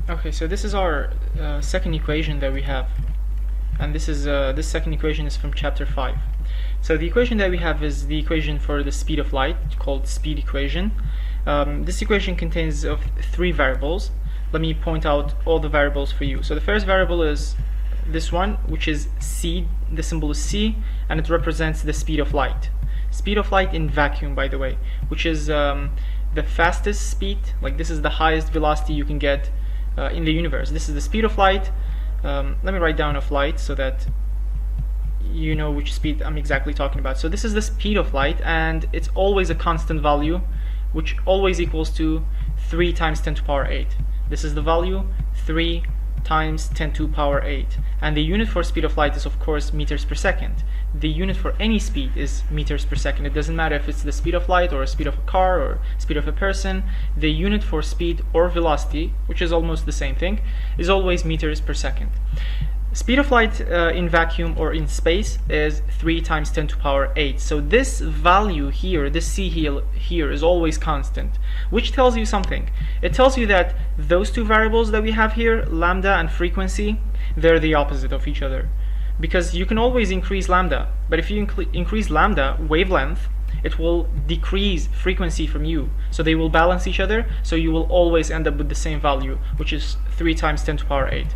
Okay, so this is our second equation that we have, and this second equation is from chapter 5. So the equation that we have is the equation for the speed of light, called speed equation. This equation contains of three variables. Let me point out all the variables for you. So the first variable is this one, which is c. The symbol is c, and it represents the speed of light. Speed of light in vacuum, by the way, which is the fastest speed. Like, this is the highest velocity you can get in the universe. This is the speed of light. Let me write down of light so that you know which speed I'm exactly talking about. So this is the speed of light, and it's always a constant value, which always equals to 3 times 10 to the power 8. This is the value, 3 times 10 to the power 8. And the unit for speed of light is, of course, meters per second. The unit for any speed is meters per second. It doesn't matter if it's the speed of light or a speed of a car or speed of a person. The unit for speed or velocity, which is almost the same thing, is always meters per second. Speed of light in vacuum or in space is 3 times 10 to the power 8. So this value here, this c here is always constant, which tells you something. It tells you that those two variables that we have here, lambda and frequency, they're the opposite of each other. Because you can always increase lambda, but if you increase lambda, wavelength, it will decrease frequency from you. So they will balance each other, so you will always end up with the same value, which is 3 times 10 to the power 8.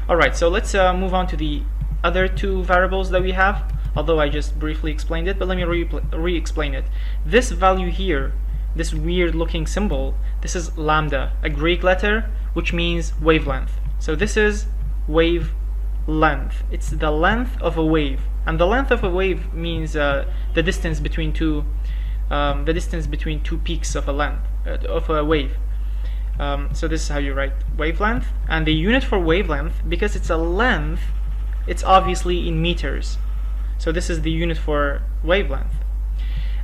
Alright, so let's move on to the other two variables that we have, although I just briefly explained it, but let me re-explain it. This value here, this weird looking symbol, this is lambda, a Greek letter, which means wavelength. So this is wavelength. It's the length of a wave, and the length of a wave means the distance between two peaks of a wave. So this is how you write wavelength, and the unit for wavelength, because it's a length, it's obviously in meters. So this is the unit for wavelength.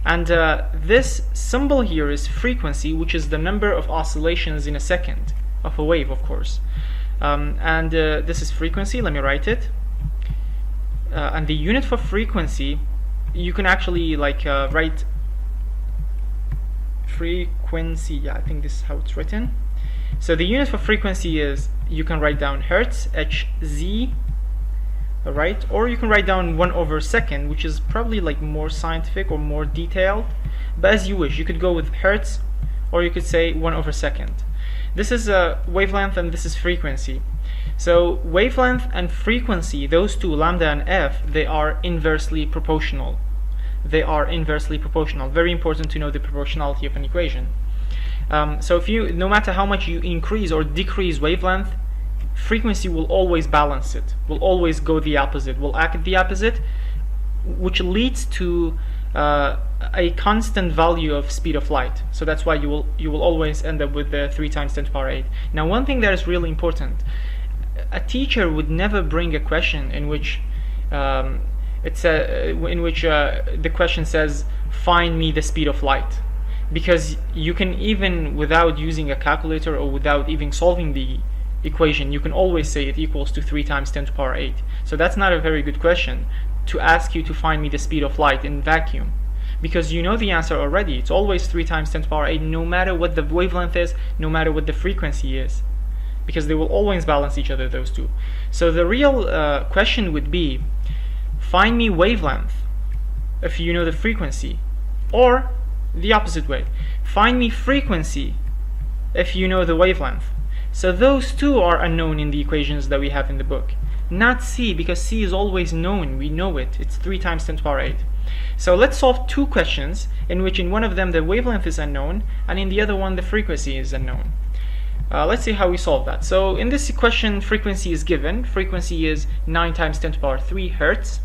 And this symbol here is frequency, which is the number of oscillations in a second of a wave, of course. This is frequency. Let me write it. And the unit for frequency, you can actually write frequency. Yeah, I think this is how it's written. So the unit for frequency is, you can write down hertz, Hz, right? Or you can write down 1/second, which is probably more scientific or more detailed. But as you wish, you could go with hertz, or you could say 1/second. This is a wavelength, and this is frequency. So wavelength and frequency, those two, lambda and f, they are inversely proportional. They are inversely proportional. Very important to know the proportionality of an equation. So if no matter how much you increase or decrease wavelength, frequency will always balance it, will always go the opposite, will act the opposite, which leads to a constant value of speed of light. So that's why you will always end up with the 3 times 10 to the power 8. Now, one thing that is really important, a teacher would never bring a question in which the question says, find me the speed of light, because you can, even without using a calculator or without even solving the equation, you can always say it equals to 3 times 10 to the power 8. So that's not a very good question to ask you to find me the speed of light in vacuum, because you know the answer already. It's always 3 times 10 to the power 8, no matter what the wavelength is, no matter what the frequency is, because they will always balance each other, those two. So the real question would be, find me wavelength if you know the frequency, or the opposite way, find me frequency if you know the wavelength. So those two are unknown in the equations that we have in the book, not c, because c is always known. We know it. It's 3 times 10 to the power 8. So let's solve two questions in which in one of them the wavelength is unknown, and in the other one the frequency is unknown. Let's see how we solve that. So in this question, frequency is given. Frequency is 9 times 10 to the power 3 hertz.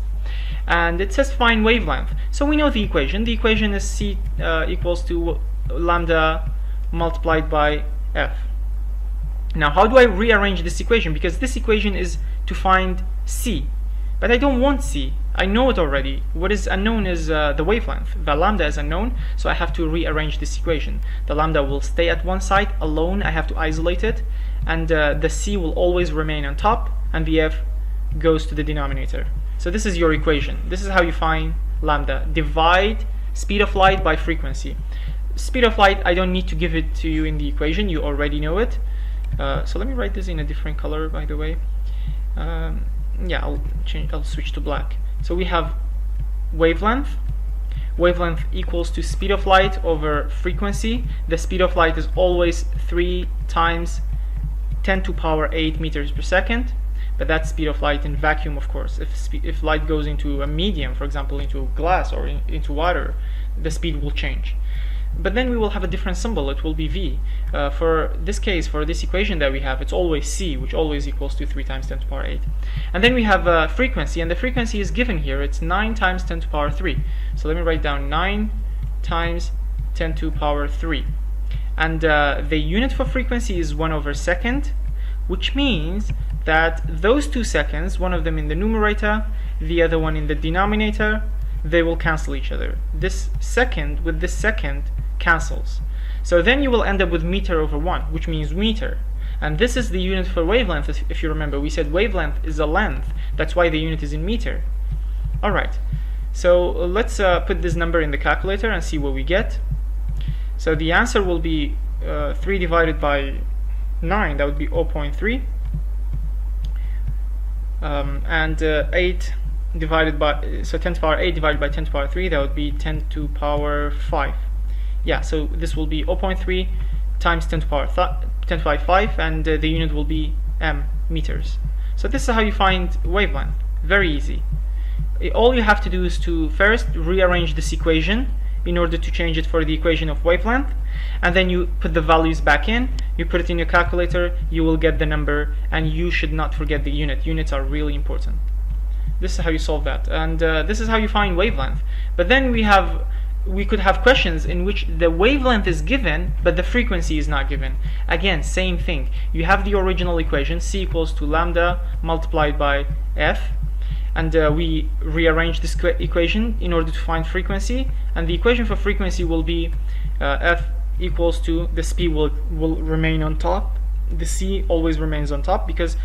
And it says find wavelength. So we know the equation. The equation is c equals to lambda multiplied by f. Now, how do I rearrange this equation? Because this equation is to find c, but I don't want c. I know it already. What is unknown is the wavelength. The lambda is unknown, so I have to rearrange this equation. The lambda will stay at one side alone. I have to isolate it, and the c will always remain on top, and the f goes to the denominator. So this is your equation. This is how you find lambda. Divide speed of light by frequency. Speed of light, I don't need to give it to you in the equation. You already know it. So let me write this in a different color, by the way. Yeah, I'll switch to black. So we have wavelength. Wavelength equals to speed of light over frequency. The speed of light is always 3 times 10 to power 8 meters per second, but that's speed of light in vacuum, of course. If light goes into a medium, for example into glass or into water, the speed will change. But then we will have a different symbol, it will be v. For this case, for this equation that we have, it's always c, which always equals to 3 times 10 to power 8. And then we have frequency, and the frequency is given here. It's 9 times 10 to power 3. So let me write down 9 times 10 to power 3. And the unit for frequency is 1 over second, which means that those 2 seconds, one of them in the numerator, the other one in the denominator, they will cancel each other. This second with this second cancels. So then you will end up with meter over 1, which means meter. And this is the unit for wavelength. If you remember, we said wavelength is a length. That's why the unit is in meter. Alright, so let's put this number in the calculator and see what we get. So the answer will be 3 divided by 9, that would be 0.3. And 8 divided by, so 10 to power 8 divided by 10 to power 3, that would be 10 to power 5. Yeah, so this will be 0.3 times 10 to power 5, and the unit will be meters. So this is how you find wavelength. Very easy. All you have to do is to first rearrange this equation in order to change it for the equation of wavelength, and then you put the values back in, you put it in your calculator, you will get the number, and you should not forget the unit. Units are really important. This is how you solve that, and this is how you find wavelength. But then we could have questions in which the wavelength is given but the frequency is not given. Again, same thing. You have the original equation, c equals to lambda multiplied by f, and we rearrange this equation in order to find frequency, and the equation for frequency will be f equals to, the speed will remain on top, the c always remains on top, because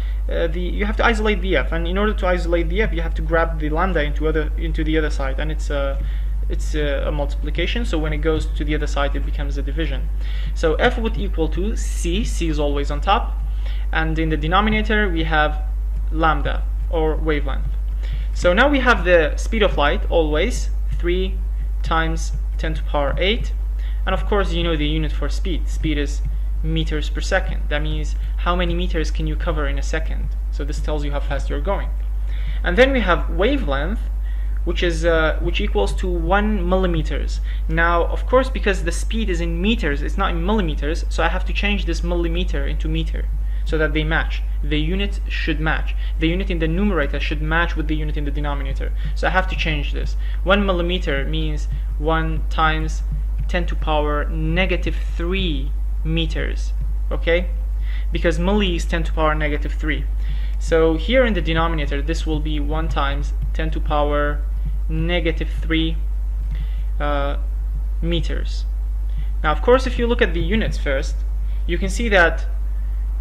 you have to isolate the f, and in order to isolate the f you have to grab the lambda into the other side, and it's a multiplication, so when it goes to the other side it becomes a division. So f would equal to c is always on top, and in the denominator we have lambda, or wavelength. So now we have the speed of light, always 3 times 10 to power 8, and of course you know the unit for speed. Speed is meters per second. That means how many meters can you cover in a second. So this tells you how fast you're going. And then we have wavelength, which equals to 1 millimeters. Now, of course, because the speed is in meters, it's not in millimeters, so I have to change this millimeter into meter so that they match. The unit should match. The unit in the numerator should match with the unit in the denominator. So I have to change this. 1 millimeter means 1 times 10 to power negative 3 meters. Okay? Because milli is 10 to power negative 3. So here in the denominator, this will be 1 times 10 to power negative 3 meters. Now, of course, if you look at the units first, you can see that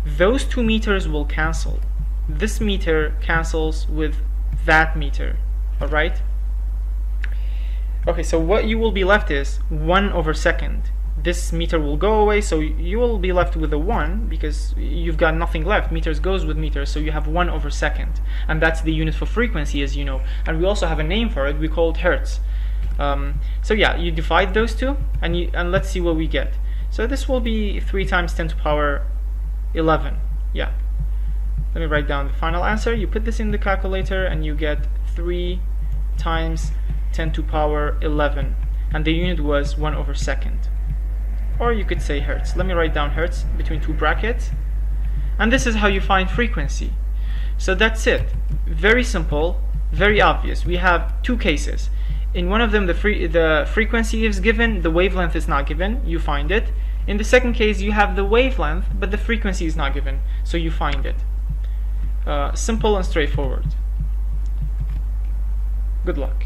those 2 meters will cancel. This meter cancels with that meter. Alright? Okay, so what you will be left is 1 over second. This meter will go away, so you will be left with a 1 because you've got nothing left. Meters goes with meters, so you have 1 over second, and that's the unit for frequency, as you know. And we also have a name for it. We call it hertz. So yeah, you divide those two, and let's see what we get. So this will be 3 times 10 to power 11. Yeah. Let me write down the final answer. You put this in the calculator, and you get 3 times 10 to power 11, and the unit was 1 over second. Or you could say hertz. Let me write down hertz between 2 brackets. And this is how you find frequency. So that's it. Very simple, very obvious. We have 2 cases. In one of them, the frequency is given, the wavelength is not given. You find it. In the second case, you have the wavelength, but the frequency is not given. So you find it. Simple and straightforward. Good luck.